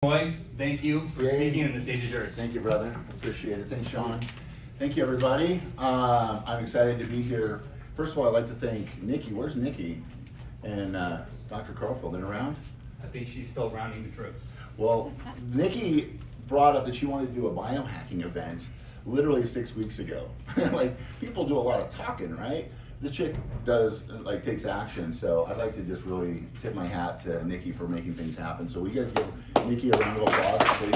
Roy, thank you for speaking, and the stage is yours. Thank you, brother. Appreciate it. Thanks, Sean. Thank you, everybody. I'm excited to be here. First of all, I'd like to thank Nikki. Where's Nikki? And Dr. Carlfield, in around? I think she's still rounding the troops. Well, Nikki brought up that she wanted to do a biohacking event literally 6 weeks ago. Like, people do a lot of talking, right? This chick takes action, so I'd like to just really tip my hat to Nikki for making things happen. So will you guys give Nikki a round of applause, please?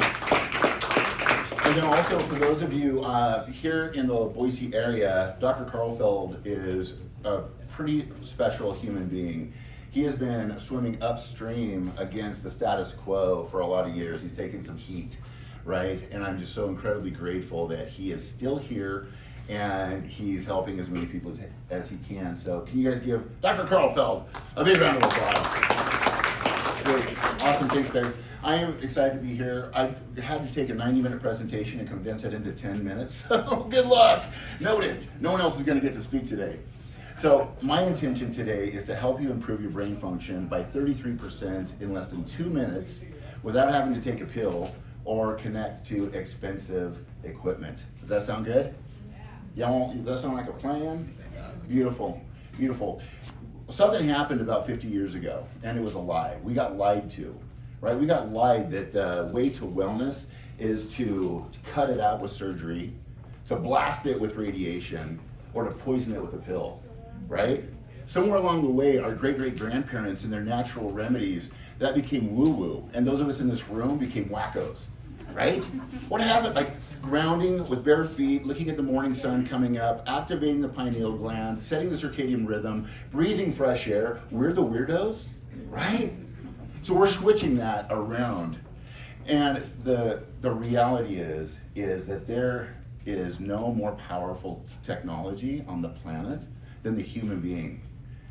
And then also, for those of you here in the Boise area, Dr. Carlfeld is a pretty special human being. He has been swimming upstream against the status quo for a lot of years. He's taken some heat, right? And I'm just so incredibly grateful that he is still here and he's helping as many people as he can. So can you guys give Dr. Carlfeld a big round of applause? Great. Awesome, thanks guys. I am excited to be here. I've had to take a 90-minute presentation and condense it into 10 minutes, so good luck. Noted, no one else is gonna get to speak today. So my intention today is to help you improve your brain function by 33% in less than 2 minutes without having to take a pill or connect to expensive equipment. Does that sound good? Y'all, does that sound like a plan? Beautiful, beautiful. Something happened about 50 years ago, and it was a lie. We got lied to, right? We got lied that the way to wellness is to cut it out with surgery, to blast it with radiation, or to poison it with a pill, right? Somewhere along the way, our great-great-grandparents and their natural remedies, that became woo-woo, and those of us in this room became wackos, right? What happened? Like grounding with bare feet, looking at the morning sun coming up, activating the pineal gland, setting the circadian rhythm, breathing fresh air. We're the weirdos, right? So we're switching that around. And the reality is that there is no more powerful technology on the planet than the human being,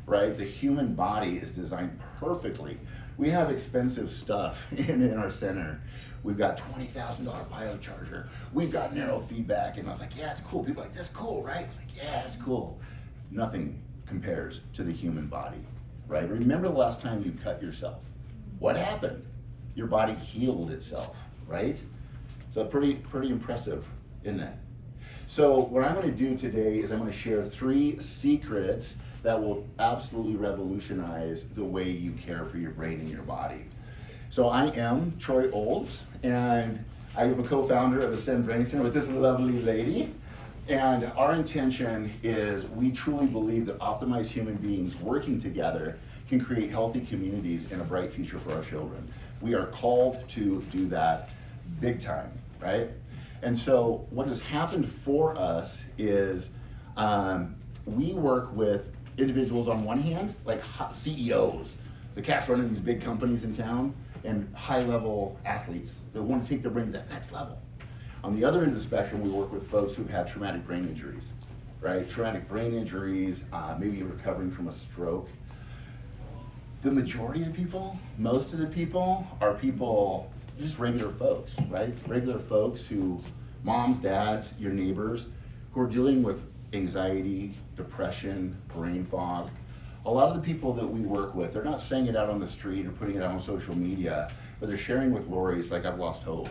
right? The human body is designed perfectly. We have expensive stuff in our center. We've got $20,000 biocharger. We've got neurofeedback. And I was like, yeah, it's cool. People are like, that's cool, right? It's like, yeah, it's cool. Nothing compares to the human body, right? Remember the last time you cut yourself. What happened? Your body healed itself, right? So pretty impressive, isn't it? So what I'm going to do today is I'm going to share 3 secrets that will absolutely revolutionize the way you care for your brain and your body. So I am Troy Olds, and I am a co-founder of Ascend Brain Center with this lovely lady. And our intention is we truly believe that optimized human beings working together can create healthy communities and a bright future for our children. We are called to do that big time, right? And so what has happened for us is we work with individuals on one hand, like CEOs, the cats running these big companies in town, and high-level athletes that want to take their brain to that next level. On the other end of the spectrum, we work with folks who've had traumatic brain injuries, right? Traumatic brain injuries, maybe recovering from a stroke. The majority of people, most of the people, are people, just regular folks, right? Regular folks who, moms, dads, your neighbors, who are dealing with anxiety, depression, brain fog. A lot of the people that we work with, they're not saying it out on the street or putting it out on social media, but they're sharing with Lori, it's like, I've lost hope.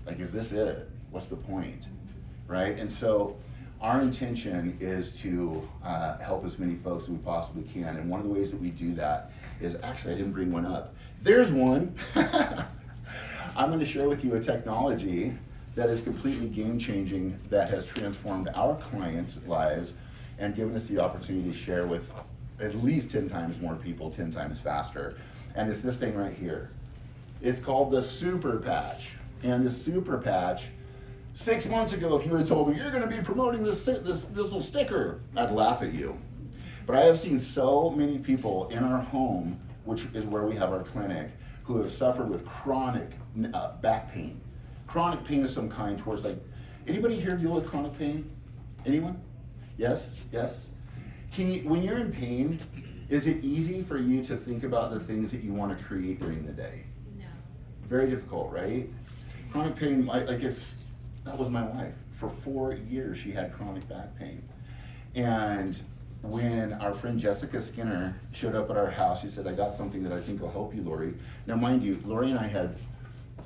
Like, is this it? What's the point, right? And so our intention is to help as many folks as we possibly can. And one of the ways that we do that is, actually, I didn't bring one up. There's one. I'm going to share with you a technology that is completely game-changing, that has transformed our clients' lives and given us the opportunity to share with at least 10 times more people, 10 times faster. And it's this thing right here. It's called the Super Patch. And the Super Patch, 6 months ago, if you would have told me, you're gonna be promoting this little sticker, I'd laugh at you. But I have seen so many people in our home, which is where we have our clinic, who have suffered with chronic back pain. Chronic pain of some kind towards, like, anybody here deal with chronic pain? Anyone? Yes, yes. When you're in pain, is it easy for you to think about the things that you want to create during the day? No. Very difficult, right? Chronic pain, that was my wife. For 4 years, she had chronic back pain. And when our friend Jessica Skinner showed up at our house, she said, I got something that I think will help you, Lori. Now, mind you, Lori and I had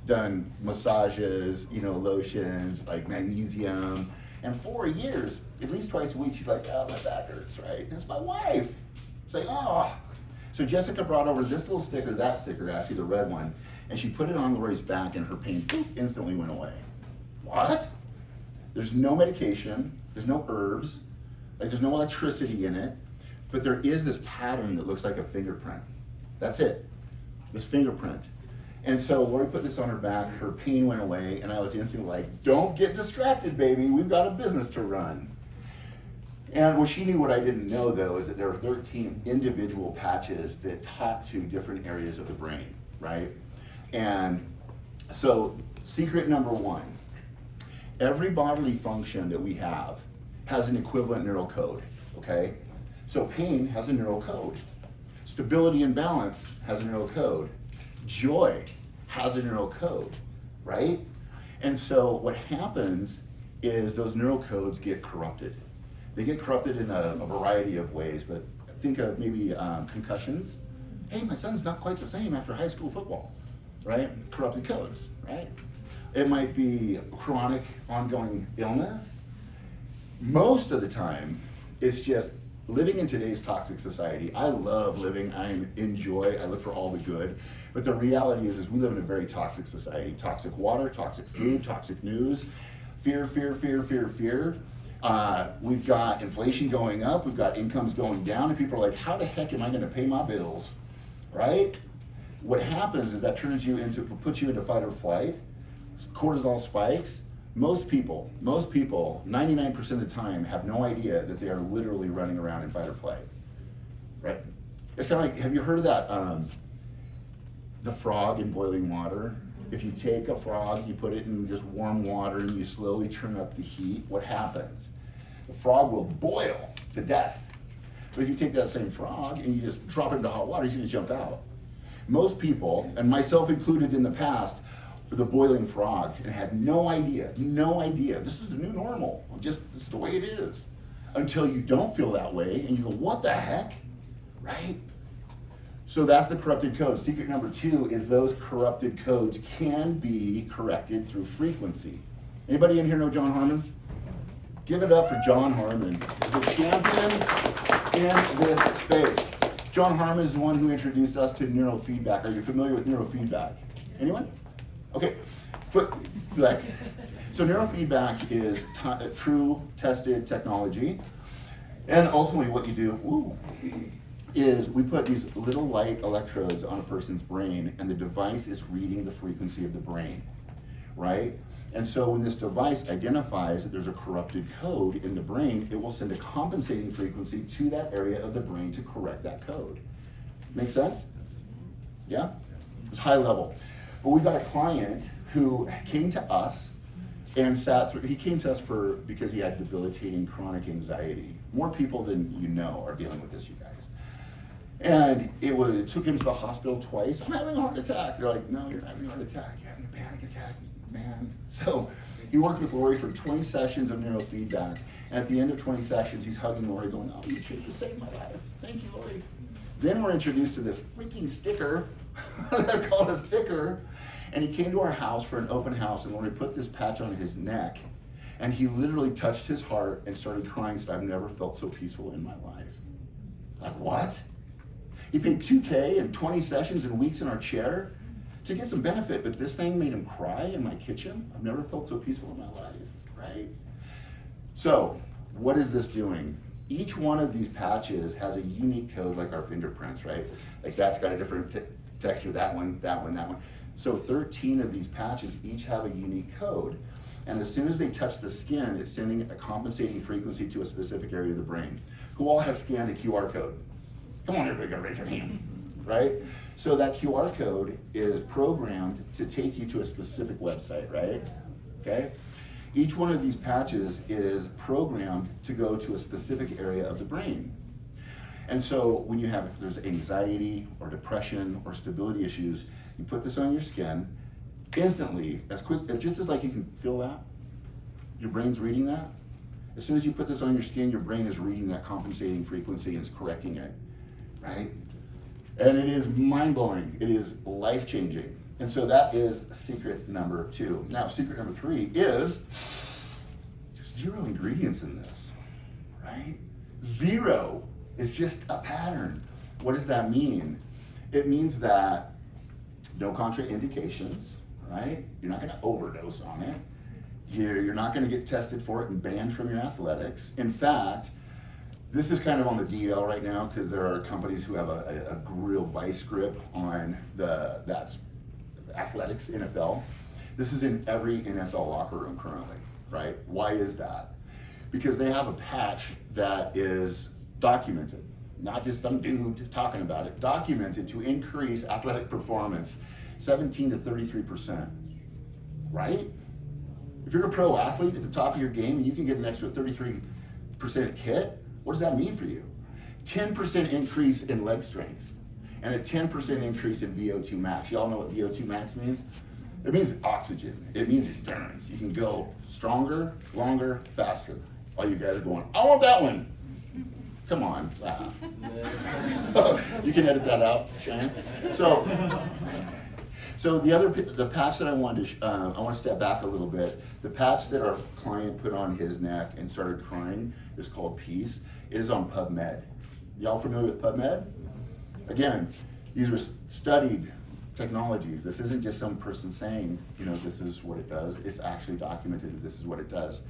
done massages, lotions, like magnesium. And 4 years, at least twice a week, she's like, oh, my back hurts, right? And it's my wife. It's like, oh. So Jessica brought over this little sticker, that sticker, actually the red one, and she put it on Lori's back and her pain instantly went away. What? There's no medication, there's no herbs, there's no electricity in it, but there is this pattern that looks like a fingerprint. That's it, this fingerprint. And so Lori put this on her back, her pain went away, and I was instantly like, don't get distracted, baby, we've got a business to run. And what she knew, what I didn't know though, is that there are 13 individual patches that talk to different areas of the brain, right? And so secret number one, every bodily function that we have has an equivalent neural code, okay? So pain has a neural code. Stability and balance has a neural code. Joy has a neural code, right? And so what happens is those neural codes get corrupted. They get corrupted in a variety of ways, but think of maybe concussions. Hey, my son's not quite the same after high school football, right? Corrupted codes, right? It might be chronic, ongoing illness. Most of the time, it's just living in today's toxic society. I love living, I enjoy, I look for all the good. But the reality is we live in a very toxic society. Toxic water, toxic food, toxic news, fear, fear, fear, fear, fear. We've got inflation going up, we've got incomes going down, and people are like, how the heck am I gonna pay my bills, right? What happens is that puts you into fight or flight, cortisol spikes. Most people, 99% of the time have no idea that they are literally running around in fight or flight, right? It's kind of like, have you heard of that, the frog in boiling water? If you take a frog, you put it in just warm water and you slowly turn up the heat, what happens? The frog will boil to death. But if you take that same frog and you just drop it into hot water, he's gonna jump out. Most people, and myself included in the past, was a boiling frog and had no idea, this is the new normal, this is the way it is. Until you don't feel that way and you go, what the heck, right? So that's the corrupted code. Secret number two is those corrupted codes can be corrected through frequency. Anybody in here know John Harmon? Give it up for John Harmon. He's a champion in this space. John Harmon is the one who introduced us to neurofeedback. Are you familiar with neurofeedback? Anyone? Okay, quick, Lex. So neurofeedback is true tested technology. And ultimately what you do, is we put these little light electrodes on a person's brain and the device is reading the frequency of the brain, right? And so when this device identifies that there's a corrupted code in the brain, it will send a compensating frequency to that area of the brain to correct that code. Make sense? Yeah? It's high level. But we've got a client who came to us and he came to us because he had debilitating chronic anxiety. More people than you know are dealing with this, you guys. And it took him to the hospital twice. I'm having a heart attack. They're like, no, you're having a heart attack. You're having a panic attack, man. So he worked with Lori for 20 sessions of neurofeedback. And at the end of 20 sessions, he's hugging Lori going, oh, you saved my life. Thank you, Lori. Then we're introduced to this freaking sticker. They're called a sticker. And he came to our house for an open house and Lori put this patch on his neck. And he literally touched his heart and started crying, said, I've never felt so peaceful in my life. Like, what? He paid $2K and 20 sessions and weeks in our chair to get some benefit, but this thing made him cry in my kitchen. I've never felt so peaceful in my life, right? So, what is this doing? Each one of these patches has a unique code like our fingerprints, right? Like that's got a different texture, that one, that one, that one. So 13 of these patches each have a unique code. And as soon as they touch the skin, it's sending a compensating frequency to a specific area of the brain. Who all has scanned a QR code? Come on, everybody, go raise your hand, right? So that QR code is programmed to take you to a specific website, right? Okay? Each one of these patches is programmed to go to a specific area of the brain. And so when if there's anxiety or depression or stability issues, you put this on your skin, instantly, just as like you can feel that, your brain's reading that. As soon as you put this on your skin, your brain is reading that compensating frequency and is correcting it, right? And it is mind-blowing. It is life-changing. And so that is secret number 2. Now, secret number 3 is there's 0 ingredients in this, right? 0 is just a pattern. What does that mean? It means that no contraindications, right? You're not gonna overdose on it. You're not gonna get tested for it and banned from your athletics. In fact, this is kind of on the DL right now because there are companies who have a real vice grip on that's athletics, NFL. This is in every NFL locker room currently, right? Why is that? Because they have a patch that is documented, not just some dude talking about it, documented to increase athletic performance 17 to 33%, right? If you're a pro athlete at the top of your game and you can get an extra 33% hit, what does that mean for you? 10% increase in leg strength and a 10% increase in VO2 max. Y'all know what VO2 max means? It means oxygen. It means endurance. You can go stronger, longer, faster. All you guys are going, I want that one. Come on, laugh. You can edit that out, Shane. So the patch that I wanted to, I want to step back a little bit. The patch that our client put on his neck and started crying is called Peace. It is on PubMed. Y'all familiar with PubMed? Again, these are studied technologies. This isn't just some person saying, this is what it does. It's actually documented that this is what it does.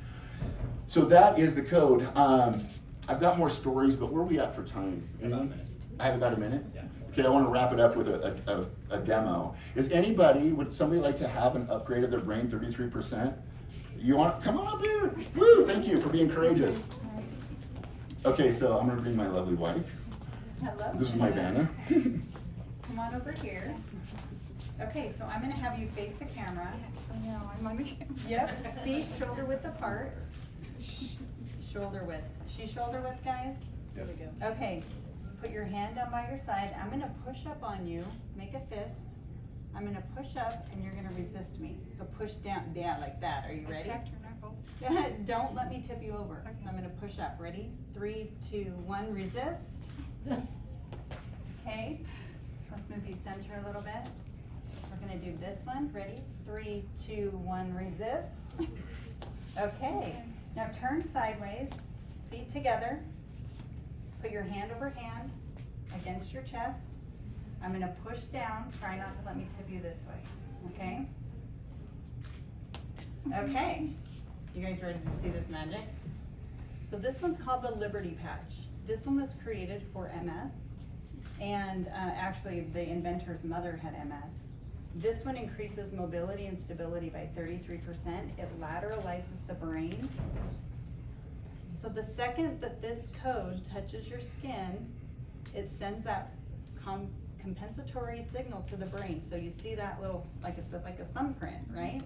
So that is the code. I've got more stories, but where are we at for time? About a minute. I have about a minute? Yeah. Okay, I want to wrap it up with a demo. Would somebody like to have an upgrade of their brain 33%? Come on up here. Woo, thank you for being courageous. Okay, so I'm gonna bring my lovely wife. Hello. This is my Vanna. Come on over here. Okay, so I'm gonna have you face the camera. I know, I'm on the camera. Yep, feet shoulder width apart. Shoulder width. She's shoulder width, guys? Yes. There we go. Okay, put your hand down by your side. I'm gonna push up on you, make a fist. I'm gonna push up and you're gonna resist me. So push down, yeah, like that. Are you ready? Cracked your knuckles. Don't let me tip you over. Okay. So I'm gonna push up. Ready? 3, 2, 1, resist. Okay, let's move you center a little bit. We're gonna do this one. Ready? 3, 2, 1, resist. Okay, now turn sideways, feet together. Put your hand over hand against your chest. I'm gonna push down. Try not to let me tip you this way, okay? Okay, you guys ready to see this magic? So this one's called the Liberty Patch. This one was created for MS, and actually the inventor's mother had MS. This one increases mobility and stability by 33%. It lateralizes the brain. So the second that this code touches your skin, it sends that compensatory signal to the brain. So you see that little, like it's like a thumbprint, right?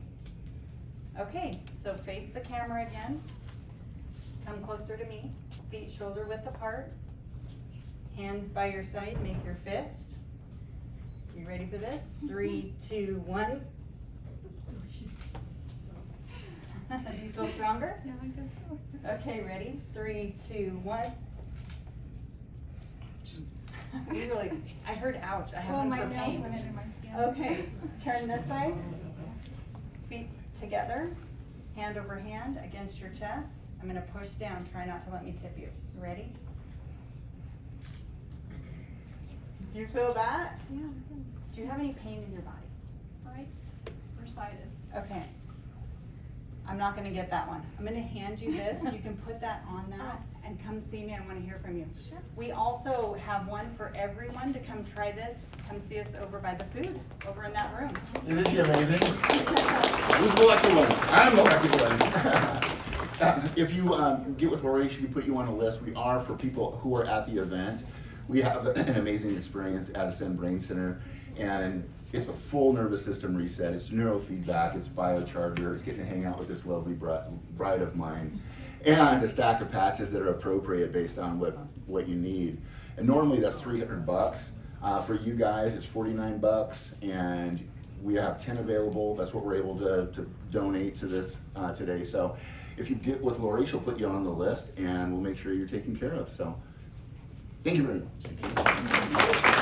Okay, so face the camera again. Come closer to me. Feet shoulder width apart. Hands by your side, make your fist. You ready for this? 3, 2, 1. Do you feel stronger? Yeah, I guess so. Okay, ready? 3, 2, 1. Really, I heard ouch. I have Oh, one my for nails pain. went into my skin. Okay, turn this way. Feet together, hand over hand against your chest. I'm gonna push down, try not to let me tip you. You ready? Do you feel that? Yeah, Do you have any pain in your body? right? Bursitis. Okay. I'm not gonna get that one. I'm gonna hand you this. You can put that on that and come see me. I wanna hear from you. Sure. We also have one for everyone to come try this. Come see us over by the food, over in that room. Isn't she amazing? Who's the lucky one? I'm the lucky one. If you get with Lori, she can put you on a list. We are for people who are at the event. We have an amazing experience at Ascend Brain Center, and it's a full nervous system reset. It's neurofeedback. It's biocharger. It's getting to hang out with this lovely bride of mine, and a stack of patches that are appropriate based on what you need. And normally that's $300. For you guys, it's $49, and we have 10 available. That's what we're able to donate to this today. So if you get with Lori, she'll put you on the list, and we'll make sure you're taken care of. So thank you very much.